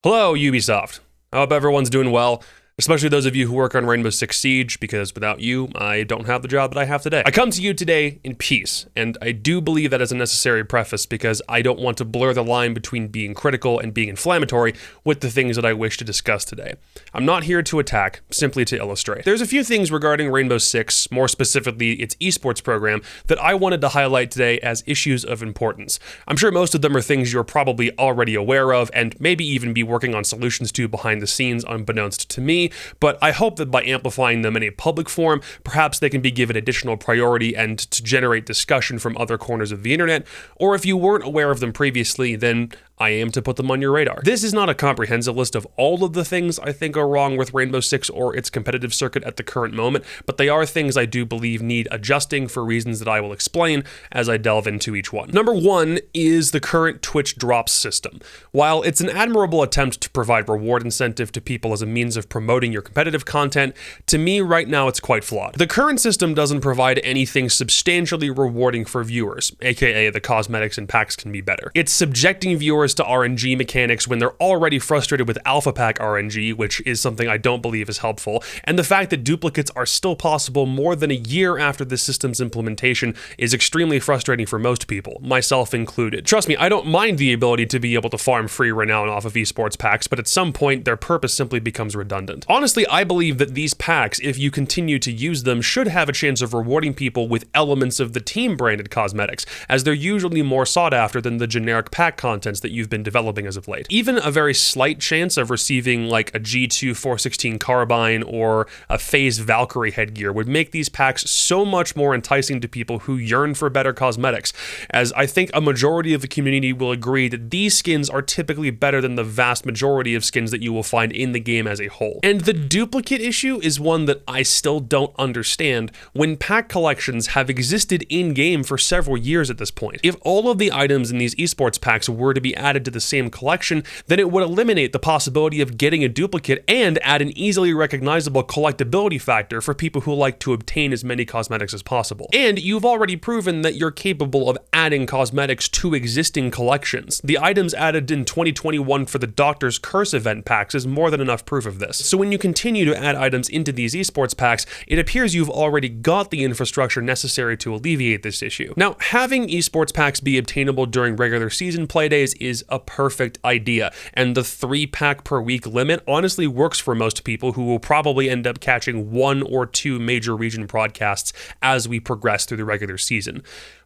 Hello, Ubisoft. I hope everyone's doing well, especially those of you who work on Rainbow Six Siege, because without you, I don't have the job that I have today. I come to you today in peace, and I do believe that is a necessary preface because I don't want to blur the line between being critical and being inflammatory with the things that I wish to discuss today. I'm not here to attack, simply to illustrate. There's a few things regarding Rainbow Six, more specifically its esports program, that I wanted to highlight today as issues of importance. I'm sure most of them are things you're probably already aware of and maybe even be working on solutions to behind the scenes unbeknownst to me, but I hope that by amplifying them in a public forum, perhaps they can be given additional priority and to generate discussion from other corners of the internet, or if you weren't aware of them previously, then I aim to put them on your radar. This is not a comprehensive list of all of the things I think are wrong with Rainbow Six or its competitive circuit at the current moment, but they are things I do believe need adjusting for reasons that I will explain as I delve into each one. Number one is the current Twitch drops system. While it's an admirable attempt to provide reward incentive to people as a means of promoting your competitive content, to me right now it's quite flawed. The current system doesn't provide anything substantially rewarding for viewers, aka the cosmetics and packs can be better. It's subjecting viewers to RNG mechanics when they're already frustrated with alpha pack RNG, which is something I don't believe is helpful, and the fact that duplicates are still possible more than a year after the system's implementation is extremely frustrating for most people, myself included. Trust me, I don't mind the ability to be able to farm free renown off of esports packs, but at some point their purpose simply becomes redundant. Honestly, I believe that these packs, if you continue to use them, should have a chance of rewarding people with elements of the team branded cosmetics, as they're usually more sought after than the generic pack contents that you've been developing as of late. Even a very slight chance of receiving like a G2 416 carbine or a phase Valkyrie headgear would make these packs so much more enticing to people who yearn for better cosmetics, as I think a majority of the community will agree that these skins are typically better than the vast majority of skins that you will find in the game as a whole. And the duplicate issue is one that I still don't understand when pack collections have existed in-game for several years at this point. If all of the items in these esports packs were to be added to the same collection, then it would eliminate the possibility of getting a duplicate and add an easily recognizable collectability factor for people who like to obtain as many cosmetics as possible. And you've already proven that you're capable of adding cosmetics to existing collections. The items added in 2021 for the Doctor's Curse event packs is more than enough proof of this. So when you continue to add items into these esports packs, it appears you've already got the infrastructure necessary to alleviate this issue. Now, having esports packs be obtainable during regular season playdays is a perfect idea, and the 3-pack per week limit honestly works for most people who will probably end up catching 1 or 2 major region broadcasts as we progress through the regular season.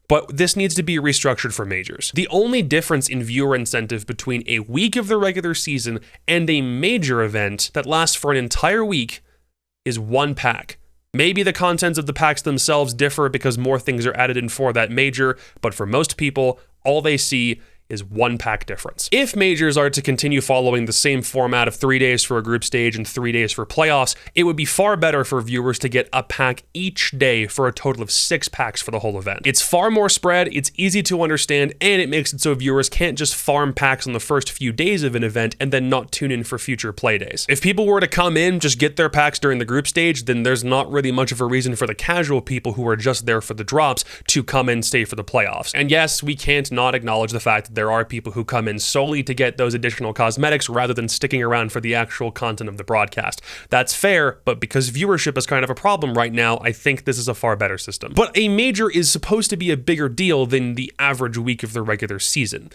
But this needs to be restructured for majors. The only difference in viewer incentive between a week of the regular season and a major event that lasts for an entire week is 1 pack. Maybe the contents of the packs themselves differ because more things are added in for that major, but for most people, all they see is 1 pack difference. If majors are to continue following the same format of 3 days for a group stage and 3 days for playoffs, it would be far better for viewers to get a pack each day for a total of 6 packs for the whole event. It's far more spread, it's easy to understand, and it makes it so viewers can't just farm packs on the first few days of an event and then not tune in for future play days. If people were to come in, just get their packs during the group stage, then there's not really much of a reason for the casual people who are just there for the drops to come and stay for the playoffs. And yes, we can't not acknowledge the fact that there are people who come in solely to get those additional cosmetics rather than sticking around for the actual content of the broadcast. That's fair, but because viewership is kind of a problem right now, I think this is a far better system. But a major is supposed to be a bigger deal than the average week of the regular season,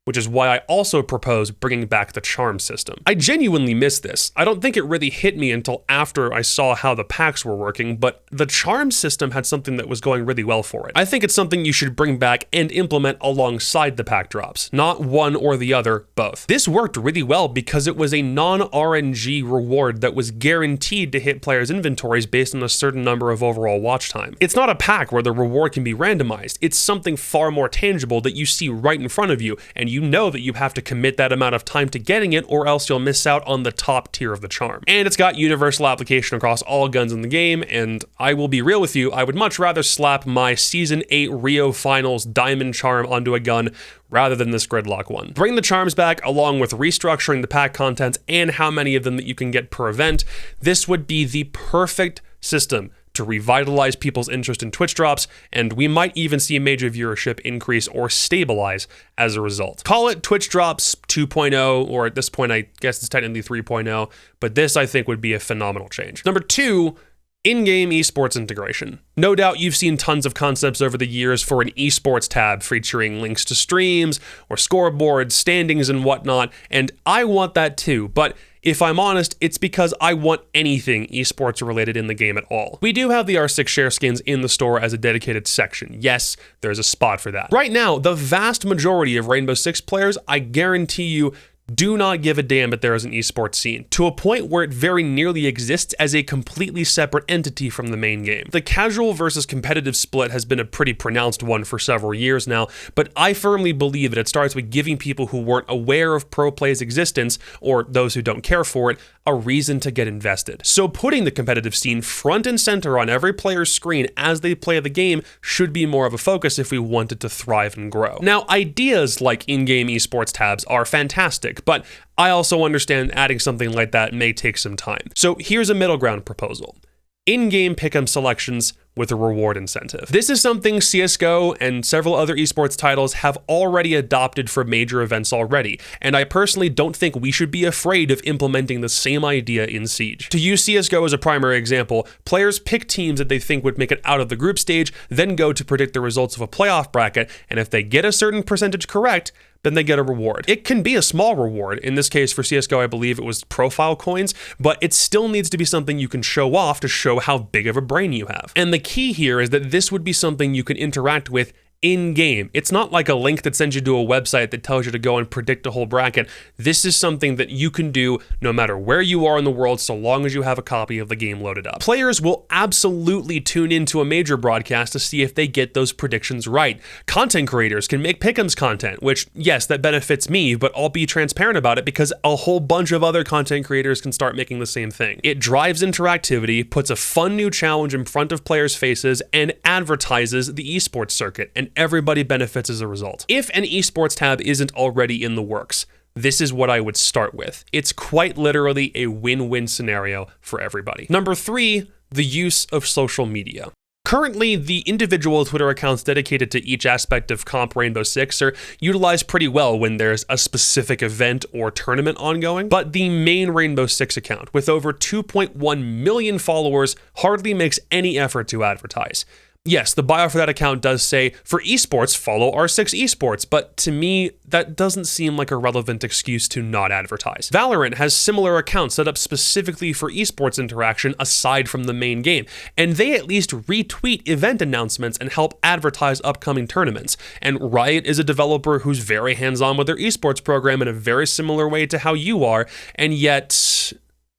which is why I also propose bringing back the charm system. I genuinely miss this. I don't think it really hit me until after I saw how the packs were working, but the charm system had something that was going really well for it. I think it's something you should bring back and implement alongside the pack drops, not one or the other, both. This worked really well because it was a non-RNG reward that was guaranteed to hit players' inventories based on a certain number of overall watch time. It's not a pack where the reward can be randomized. It's something far more tangible that you see right in front of you, and you know that you have to commit that amount of time to getting it or else you'll miss out on the top tier of the charm. And it's got universal application across all guns in the game, and I will be real with you, I would much rather slap my Season 8 Rio Finals Diamond Charm onto a gun rather than this gridlock one. Bring the charms back along with restructuring the pack contents and how many of them that you can get per event. This would be the perfect system to revitalize people's interest in Twitch drops, and we might even see major viewership increase or stabilize as a result. Call it Twitch drops 2.0, or at this point, I guess it's technically 3.0, but this I think would be a phenomenal change. Number 2, in-game esports integration. No doubt you've seen tons of concepts over the years for an esports tab featuring links to streams or scoreboards, standings, and whatnot, and I want that too, but if I'm honest, it's because I want anything esports related in the game at all. We do have the R6 share skins in the store as a dedicated section. Yes, there's a spot for that. Right now, the vast majority of Rainbow Six players, I guarantee you, do not give a damn that there is an esports scene, to a point where it very nearly exists as a completely separate entity from the main game. The casual versus competitive split has been a pretty pronounced one for several years now, but I firmly believe that it starts with giving people who weren't aware of pro play's existence, or those who don't care for it, a reason to get invested. So putting the competitive scene front and center on every player's screen as they play the game should be more of a focus if we want it to thrive and grow. Now, ideas like in-game esports tabs are fantastic, but I also understand adding something like that may take some time. So here's a middle ground proposal. In-game pick'em selections with a reward incentive. This is something CSGO and several other esports titles have already adopted for major events already, and I personally don't think we should be afraid of implementing the same idea in Siege. To use CSGO as a primary example, players pick teams that they think would make it out of the group stage, then go to predict the results of a playoff bracket, and if they get a certain percentage correct, then they get a reward. It can be a small reward. In this case for CSGO, I believe it was profile coins, but it still needs to be something you can show off to show how big of a brain you have. And the key here is that this would be something you can interact with in-game. It's not like a link that sends you to a website that tells you to go and predict a whole bracket. This is something that you can do no matter where you are in the world, so long as you have a copy of the game loaded up. Players will absolutely tune into a major broadcast to see if they get those predictions right. Content creators can make pick'ems content, which, yes, that benefits me, but I'll be transparent about it because a whole bunch of other content creators can start making the same thing. It drives interactivity, puts a fun new challenge in front of players' faces, and advertises the esports circuit, and everybody benefits as a result. If an esports tab isn't already in the works, this is what I would start with. It's quite literally a win-win scenario for everybody. Number 3, the use of social media. Currently, the individual Twitter accounts dedicated to each aspect of Comp Rainbow Six are utilized pretty well when there's a specific event or tournament ongoing, but the main Rainbow Six account, with over 2.1 million followers, hardly makes any effort to advertise. Yes, the bio for that account does say, for esports, follow R6 esports, but to me, that doesn't seem like a relevant excuse to not advertise. Valorant has similar accounts set up specifically for esports interaction aside from the main game, and they at least retweet event announcements and help advertise upcoming tournaments. And Riot is a developer who's very hands-on with their esports program in a very similar way to how you are, and yet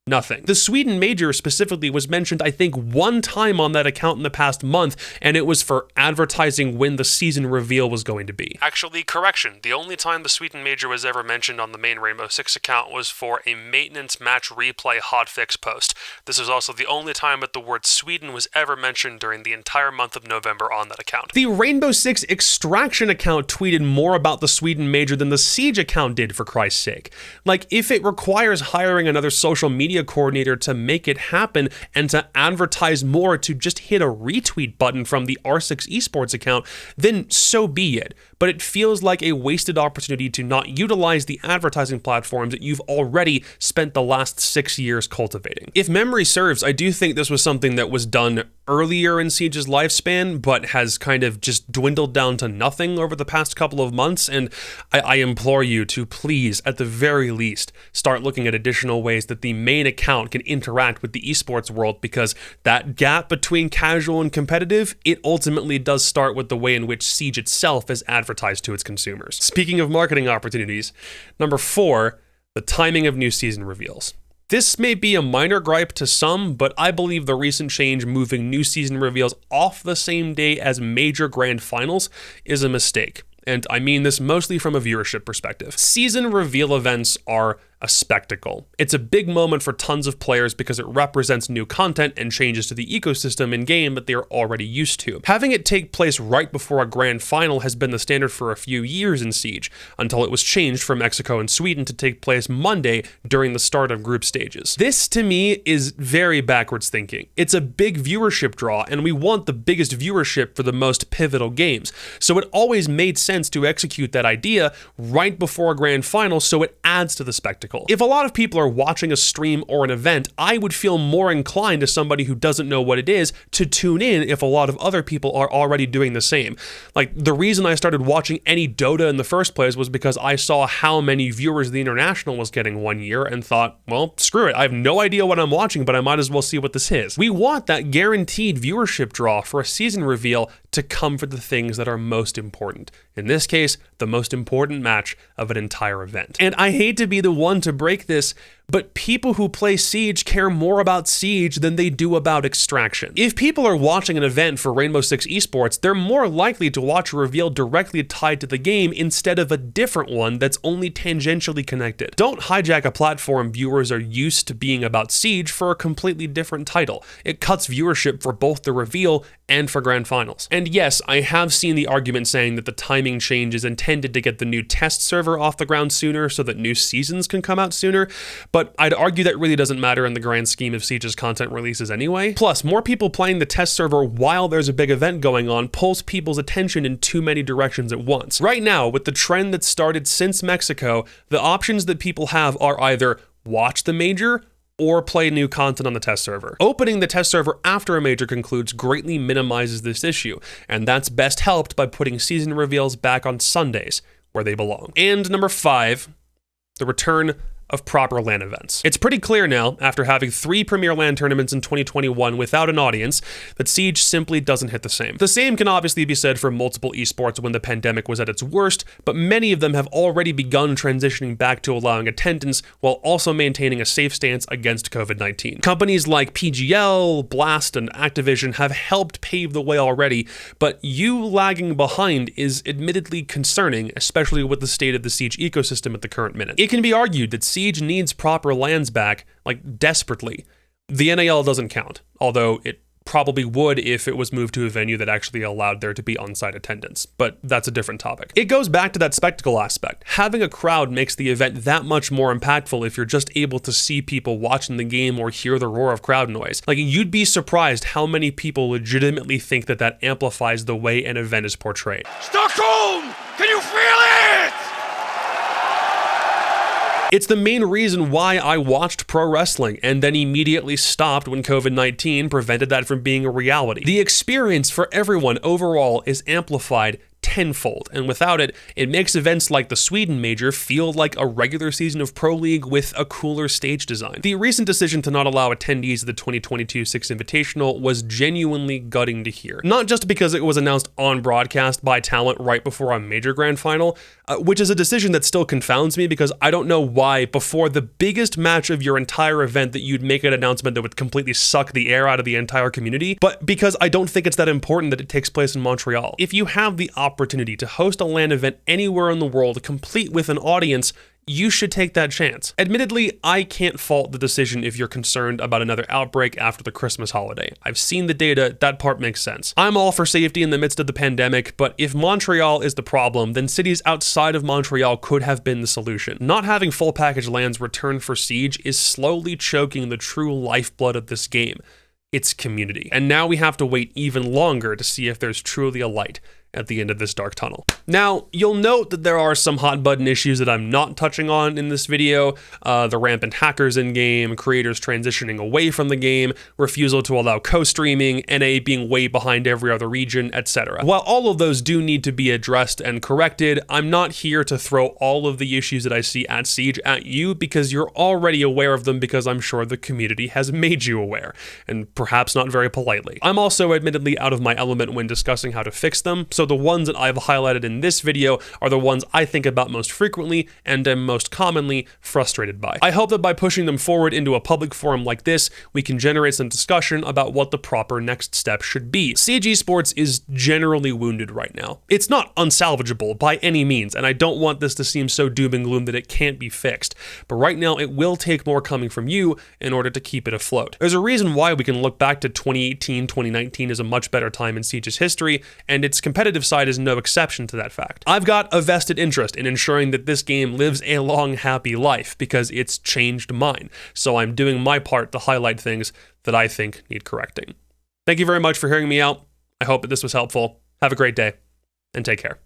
nothing. The Sweden Major specifically was mentioned, I think, one time on that account in the past month, and it was for advertising when the season reveal was going to be. Actually, correction. The only time the Sweden Major was ever mentioned on the main Rainbow Six account was for a maintenance match replay hotfix post. This is also the only time that the word Sweden was ever mentioned during the entire month of November on that account. The Rainbow Six Extraction account tweeted more about the Sweden Major than the Siege account did, for Christ's sake. Like, if it requires hiring another social media coordinator to make it happen and to advertise more to just hit a retweet button from the R6 esports account, then so be it. But it feels like a wasted opportunity to not utilize the advertising platforms that you've already spent the last 6 years cultivating. If memory serves, I do think this was something that was done earlier in Siege's lifespan, but has kind of just dwindled down to nothing over the past couple of months, and I implore you to please, at the very least, start looking at additional ways that the main account can interact with the esports world, because that gap between casual and competitive, it ultimately does start with the way in which Siege itself is advertised to its consumers. Speaking of marketing opportunities, number 4, the timing of new season reveals. This may be a minor gripe to some, but I believe the recent change moving new season reveals off the same day as major grand finals is a mistake. And I mean this mostly from a viewership perspective. Season reveal events are a spectacle. It's a big moment for tons of players because it represents new content and changes to the ecosystem in-game that they are already used to. Having it take place right before a grand final has been the standard for a few years in Siege, until it was changed for Mexico and Sweden to take place Monday during the start of group stages. This, to me, is very backwards thinking. It's a big viewership draw, and we want the biggest viewership for the most pivotal games, so it always made sense to execute that idea right before a grand final so it adds to the spectacle. If a lot of people are watching a stream or an event, I would feel more inclined as somebody who doesn't know what it is to tune in if a lot of other people are already doing the same. Like, the reason I started watching any Dota in the first place was because I saw how many viewers the International was getting one year and thought, well, screw it, I have no idea what I'm watching, but I might as well see what this is. We want that guaranteed viewership draw for a season reveal to come for the things that are most important. In this case, the most important match of an entire event. And I hate to be the one to break this, but people who play Siege care more about Siege than they do about Extraction. If people are watching an event for Rainbow Six Esports, they're more likely to watch a reveal directly tied to the game instead of a different one that's only tangentially connected. Don't hijack a platform viewers are used to being about Siege for a completely different title. It cuts viewership for both the reveal and for grand finals. And yes, I have seen the argument saying that the timing change is intended to get the new test server off the ground sooner so that new seasons can come out sooner, but I'd argue that really doesn't matter in the grand scheme of Siege's content releases anyway. Plus, more people playing the test server while there's a big event going on pulls people's attention in too many directions at once. Right now, with the trend that started since Mexico, the options that people have are either watch the major or play new content on the test server. Opening the test server after a major concludes greatly minimizes this issue, and that's best helped by putting season reveals back on Sundays, where they belong. And number 5, the return of proper LAN events. It's pretty clear now, after having 3 Premier LAN tournaments in 2021 without an audience, that Siege simply doesn't hit the same. The same can obviously be said for multiple esports when the pandemic was at its worst, but many of them have already begun transitioning back to allowing attendance while also maintaining a safe stance against COVID-19. Companies like PGL, Blast, and Activision have helped pave the way already, but you lagging behind is admittedly concerning, especially with the state of the Siege ecosystem at the current minute. It can be argued that Siege needs proper LANs back, like, desperately. The NAL doesn't count, although it probably would if it was moved to a venue that actually allowed there to be on-site attendance, but that's a different topic. It goes back to that spectacle aspect. Having a crowd makes the event that much more impactful if you're just able to see people watching the game or hear the roar of crowd noise. Like, you'd be surprised how many people legitimately think that that amplifies the way an event is portrayed. Stockholm! Can you feel it? It's the main reason why I watched pro wrestling and then immediately stopped when COVID-19 prevented that from being a reality. The experience for everyone overall is amplified tenfold, and without it, it makes events like the Sweden Major feel like a regular season of Pro League with a cooler stage design. The recent decision to not allow attendees of the 2022 Six Invitational was genuinely gutting to hear. Not just because it was announced on broadcast by talent right before a major grand final, which is a decision that still confounds me because I don't know why before the biggest match of your entire event that you'd make an announcement that would completely suck the air out of the entire community, but because I don't think it's that important that it takes place in Montreal. If you have the opportunity to host a LAN event anywhere in the world, complete with an audience, you should take that chance. Admittedly, I can't fault the decision if you're concerned about another outbreak after the Christmas holiday. I've seen the data, that part makes sense. I'm all for safety in the midst of the pandemic, but if Montreal is the problem, then cities outside of Montreal could have been the solution. Not having full package LANs return for Siege is slowly choking the true lifeblood of this game, its community. And now we have to wait even longer to see if there's truly a light at the end of this dark tunnel. Now, you'll note that there are some hot button issues that I'm not touching on in this video. The rampant hackers in game, creators transitioning away from the game, refusal to allow co-streaming, NA being way behind every other region, etc. While all of those do need to be addressed and corrected, I'm not here to throw all of the issues that I see at Siege at you because you're already aware of them because I'm sure the community has made you aware, and perhaps not very politely. I'm also admittedly out of my element when discussing how to fix them, so the ones that I've highlighted in this video are the ones I think about most frequently and am most commonly frustrated by. I hope that by pushing them forward into a public forum like this, we can generate some discussion about what the proper next step should be. Siege esports is generally wounded right now. It's not unsalvageable by any means, and I don't want this to seem so doom and gloom that it can't be fixed, but right now it will take more coming from you in order to keep it afloat. There's a reason why we can look back to 2018, 2019 as a much better time in Siege's history, and its competitive side is no exception to that fact. I've got a vested interest in ensuring that this game lives a long, happy life because it's changed mine, so I'm doing my part to highlight things that I think need correcting. Thank you very much for hearing me out. I hope that this was helpful. Have a great day, and take care.